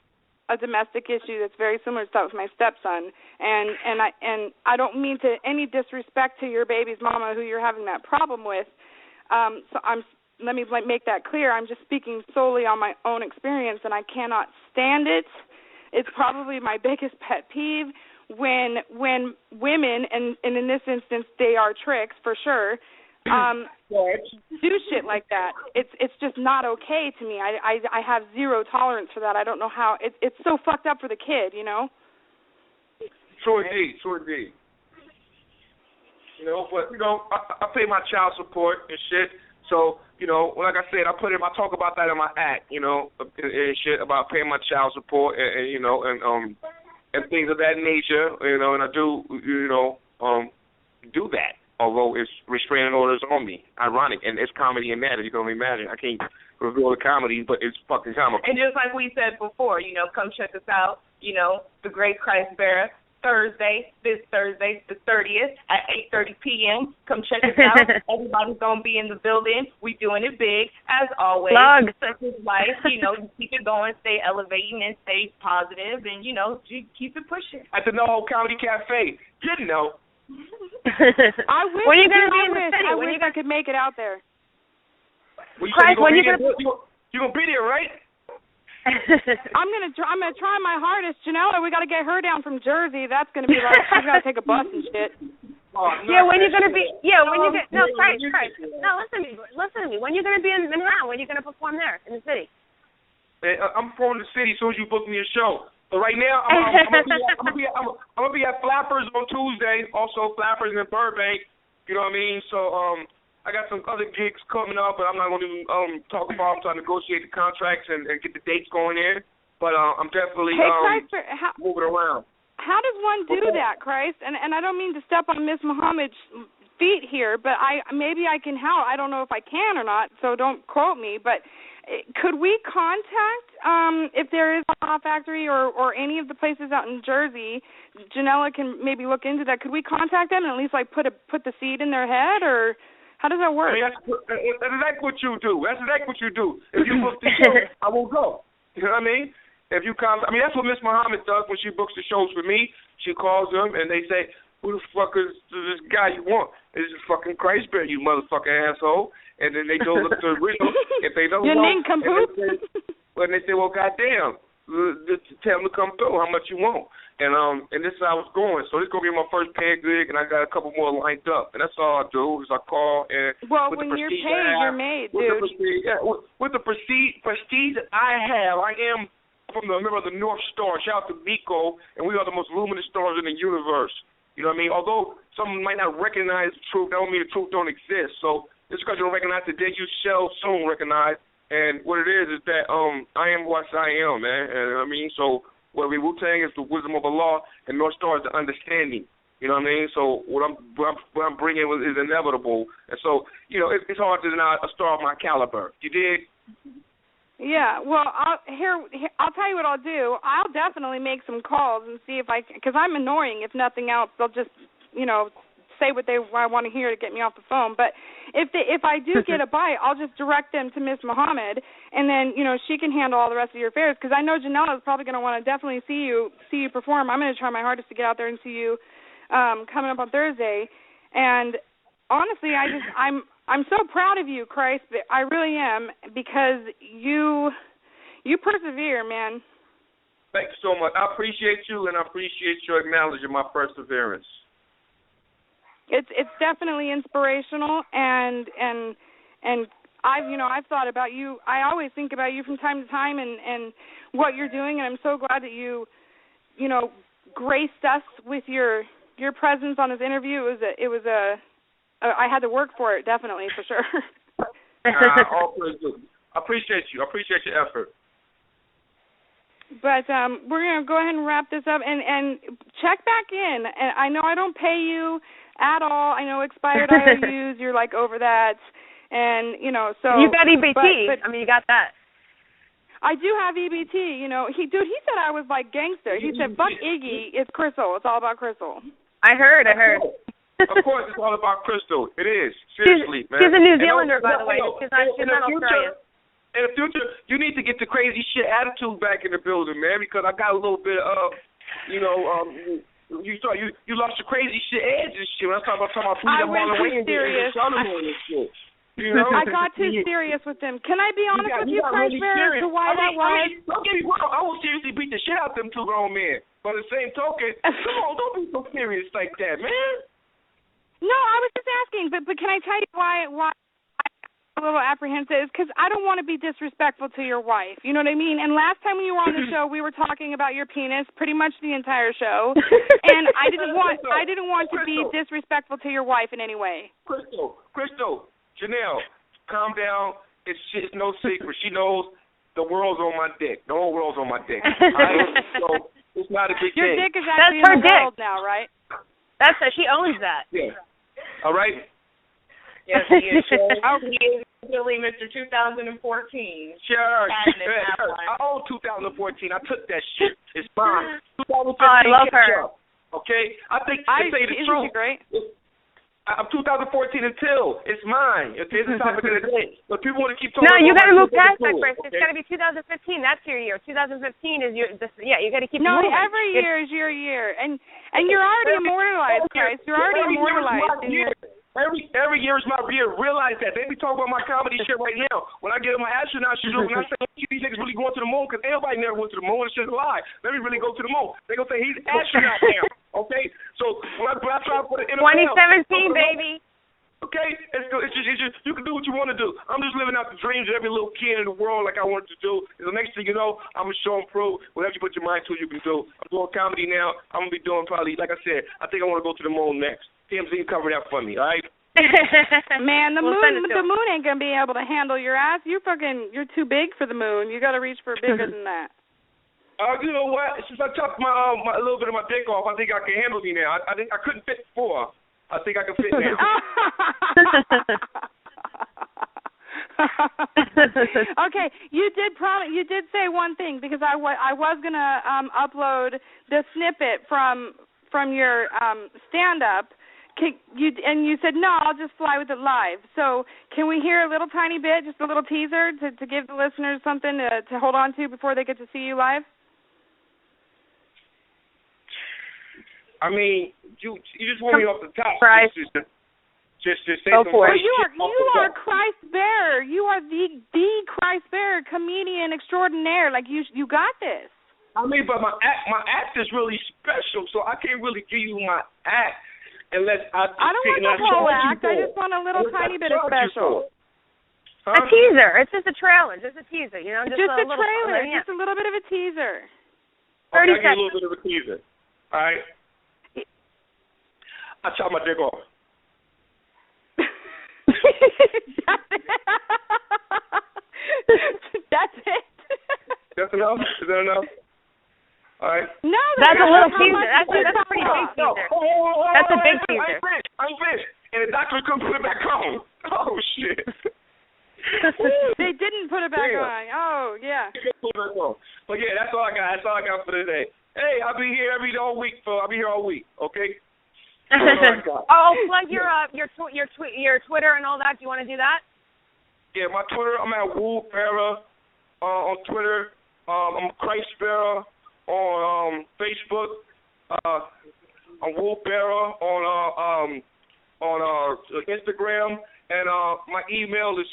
a domestic issue that's very similar to that with my stepson, and I don't mean to any disrespect to your baby's mama who you're having that problem with. Let me make that clear. I'm just speaking solely on my own experience, and I cannot stand it. It's probably my biggest pet peeve when women, and in this instance they are tricks for sure, do shit like that. It's just not okay to me. I have zero tolerance for that. I don't know how. It's so fucked up for the kid, you know? Sure indeed. You know, but, you know, I pay my child support and shit. So, you know, like I said, I talk about that in my act, you know, and shit about paying my child support and you know, and things of that nature, you know, and I do, you know, do that. Although it's restraining orders on me. Ironic, and it's comedy and matter. You can only imagine. I can't reveal the comedy, but it's fucking comical. And just like we said before, you know, come check us out. You know, the Great Christ Bearer, this Thursday, the 30th at 8:30 p.m. Come check us out. Everybody's gonna be in the building. We doing it big as always. Such is life. You know, keep it going, stay elevating, and stay positive, and you know, keep it pushing. At the No Comedy Cafe, didn't know. I wish. When are you going to be in the city? I wish I could make it out there. Christ, when you gonna be there, right? I'm gonna try my hardest, Janella. We got to get her down from Jersey. That's gonna be like she's got to take a bus and shit. Oh, yeah, when you're gonna be? Yeah, when you get? No, Christ. No, listen to me. When you gonna be in Manhattan? When you gonna perform there in the city? I'm from the city as soon as you book me a show. But right now, I'm gonna be at Flappers on Tuesday. Also, Flappers in Burbank. You know what I mean? So I got some other gigs coming up, but I'm not gonna talk about. I'm trying to negotiate the contracts and get the dates going in. But I'm definitely moving around. How does one do that, Christ? And I don't mean to step on Miss Muhammad's feet here, but maybe I can help. I don't know if I can or not, so don't quote me. But could we contact, if there is a Law Factory or any of the places out in Jersey, Janella can maybe look into that. Could we contact them and at least like put the seed in their head, or how does that work? I mean, that's what you do. That's exactly what you do. If you book the show, I will go. You know what I mean? If you come, I mean, that's what Miss Muhammad does when she books the shows for me. She calls them and they say, "Who the fuck is this guy you want?" It's a fucking Christ bear, you motherfucking asshole. And then they go look at the original. If they don't know, and they say, well, goddamn, tell them to come through. How much you want? And this is how it's going. So this is gonna be my first paid gig, and I got a couple more lined up. And that's all I do is I call and. Well, when you're paid, you're made, dude. With the prestige that I have, I am from the member of the North Star. Shout out to Miko, and we are the most luminous stars in the universe. You know what I mean? Although some might not recognize the truth, that don't mean the truth don't exist. So just because you don't recognize today, you shall soon recognize. And what it is that I am what I am, man. And I mean, so what Wu-Tang is the wisdom of Allah, and North Star is the understanding. You know what I mean? So what I'm bringing is inevitable. And so, you know, it's hard to deny a star of my caliber. You dig? Yeah, well, I'll tell you what I'll do. I'll definitely make some calls and see if I can, because I'm annoying. If nothing else, they'll just, you know, say what I want to hear to get me off the phone. But if I do get a bite, I'll just direct them to Miss Muhammad, and then, you know, she can handle all the rest of your affairs. Because I know Janella is probably going to want to definitely see you perform. I'm going to try my hardest to get out there and see you coming up on Thursday. And honestly, I'm so proud of you, Christ. I really am, because you persevere, man. Thanks so much. I appreciate you, and I appreciate your acknowledging my perseverance. It's definitely inspirational, and I've thought about you. I always think about you from time to time, and what you're doing, and I'm so glad that you graced us with your presence on this interview. I had to work for it, definitely, for sure. I appreciate you. I appreciate your effort. But we're going to go ahead and wrap this up and check back in. And I know I don't pay you at all. I know expired IOUs, you're like over that. And, so. You got EBT. But you got that. I do have EBT. He said I was like gangster. He said, "Fuck Iggy, it's Krystal. It's all about Krystal." I heard. Of course, it's all about Krystal. It is. Seriously, man. She's a New Zealander, by the way. She's not Australian. In the future, you need to get the crazy shit attitude back in the building, man, because I got a little bit of, you lost your crazy shit edge and shit. When I'm talking about I went too serious. I got too serious with them. Can I be honest with you, French Bear, as to why that was? Don't get me wrong. I will seriously beat the shit out of them two grown men. But at the same token, come on, don't be so serious like that, man. No, I was just asking, but can I tell you why I'm a little apprehensive? Is because I don't want to be disrespectful to your wife. You know what I mean? And last time you were on the show, we were talking about your penis pretty much the entire show, and I didn't want to be disrespectful to your wife in any way. Krystal, Janelle, calm down. It's no secret. She knows the world's on my dick. The whole world's on my dick. So it's not a big your thing. Your dick is actually in the world now, right? That's it. She owns that. Yeah. All right. Yes, he is. He is really Mr. 2014. Sure. I own 2014. I took that shit. It's mine. 2015. I love her. Okay. I think to say the truth. Isn't she great? I'm 2014 until it's mine. It's the topic of the day. But people want to keep talking. No, you got to move past that, Chris. Okay? It's got to be 2015. That's your year. 2015 is your. You got to keep. No, moving. every year is your year, and you're already immortalized, Chris. You're already immortalized. Every year is my year. Realize that. They be talking about my comedy shit right now. When I get on my astronaut shit, when I say these niggas really going to the moon, because everybody never went to the moon. It's just a lie. Let me really go to the moon. They gonna say he's an astronaut now. Okay, so when I try for the NFL, 2017, baby. Okay, it's just you can do what you want to do. I'm just living out the dreams of every little kid in the world like I wanted to do. And the next thing you know, I'm going to show and prove whatever you put your mind to, you can do. I'm doing comedy now. I'm going to be doing probably, like I said, I think I want to go to the moon next. TMZ cover that for me, all right? Man, the moon ain't going to be able to handle your ass. You're too big for the moon. You got to reach for bigger than that. You know what? Since I took my a little bit of my dick off, I think I can handle me now. I think I couldn't fit before. I think I can fit now. Okay, you did say one thing, because I was gonna upload the snippet from your stand up. You said no, I'll just fly with it live. So can we hear a little tiny bit, just a little teaser to give the listeners something to hold on to before they get to see you live? I mean, you just want me off the top. Christ. Just say Go some for it. You are Christ Bear. You are the Christ Bear, comedian extraordinaire. Like you got this. I mean, but my act is really special, so I can't really give you my act unless I don't want the whole act. I just want a little tiny bit of special. Huh? A teaser. It's just a trailer. Just a teaser. You know, just a trailer. Yeah. Just a little bit of a teaser. 30 seconds. A little bit of a teaser. All right. I chop my dick off. That's it. That's enough? Is that enough? All right. No, that's a little teaser. That's a pretty big teaser. That's a big teaser. I'm finished. And the doctor couldn't put it back on. Oh, shit. They didn't put it back on. Oh, yeah. But yeah, that's all I got. That's all I got for today. Hey, I'll be here all week. I'll be here all week. Okay. Plug your Twitter and all that. Do you want to do that? Yeah, my Twitter. I'm at Woo Farah on Twitter. I'm Christ Farah on Facebook. I'm Woo Farah on Instagram, and my email is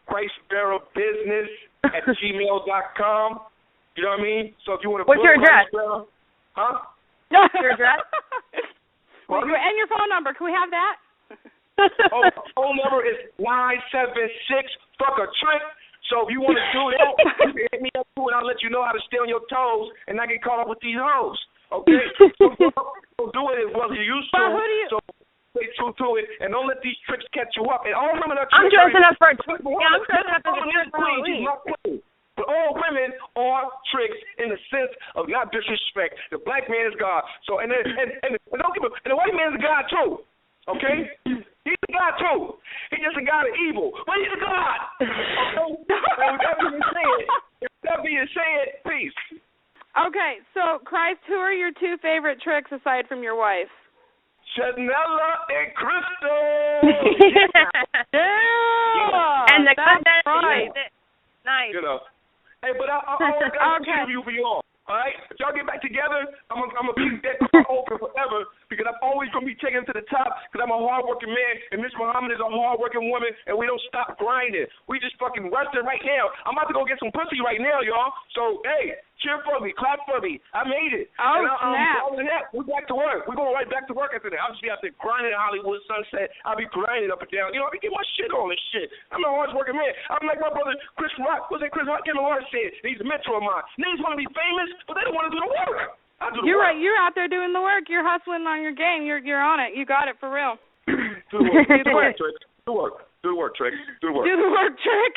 ChristBarrowBusiness@gmail.com. You know what I mean? So if you want to. What's your address? Huh? Your address? And your phone number. Can we have that? My phone number is 976-fuck-a-trip. So if you want to do that, you can hit me up too, and I'll let you know how to stay on your toes and not get caught up with these hoes. Okay? So do it as well as you used to. But who do you... So stay true to it, and don't let these tricks catch you up. And all women are I'm dressing up for a trick. I'm dressing up as a trick for Halloween. But all women are tricks in the sense of not disrespect. The black man is God. So and don't give and the white man is God too. Okay? He's a God too. He's just a God of evil. But he's a God. Okay? And with that being said, peace. Okay, so Christ, who are your two favorite tricks aside from your wife? Chanela and Krystal. Yeah. And the that's right. Nice. You know. Hey, but I always got to interview for y'all. All right? If y'all get back together, I'm going to keep that door open forever because I'm always going to be taken to the top because I'm a hard-working man and Miss Muhammad is a hard-working woman and we don't stop grinding. We just fucking resting right now. I'm about to go get some pussy right now, y'all. So, hey, cheer for me. Clap for me. I made it. Oh, and snap. We're back to work. We're going right back to work after that. I'll just be out there grinding in Hollywood Sunset. I'll be grinding up and down. You know, I'll be getting my shit on and shit. I'm a hard-working man. I'm like my brother Chris Rock. What's that Chris Rock? Kevin Hart said. He's a mentor of mine. Niggas want to be famous, but they don't want to do the work. I do the You're work. right. You're out there doing the work. You're hustling on your game. You're on it. You got it for real. Do the work. Do the work, Trick. Do the work. Do the work, Trick. Do the work. Do the work, Trick.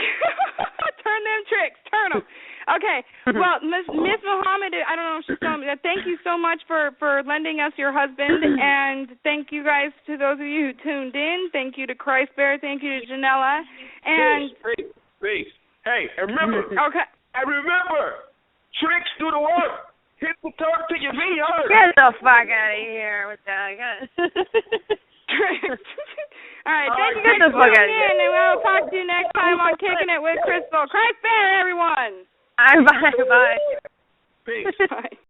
Turn them tricks. Turn them. Okay. Well, Miss Muhammad, I don't know if she's telling me that. Thank you so much for lending us your husband, and thank you guys to those of you who tuned in. Thank you to Christ Bear. Thank you to Janella. And Peace. Hey, and remember. Okay. And remember, tricks do the work. Hit the turf till your feet hurt. Get the fuck out of here with that. Tricks. All right. Thank you Get guys the for fuck out tuning of here. in, and we'll talk to you next time on Kicking It with Krystal. Christ Bear, everyone. Bye. Peace. Bye.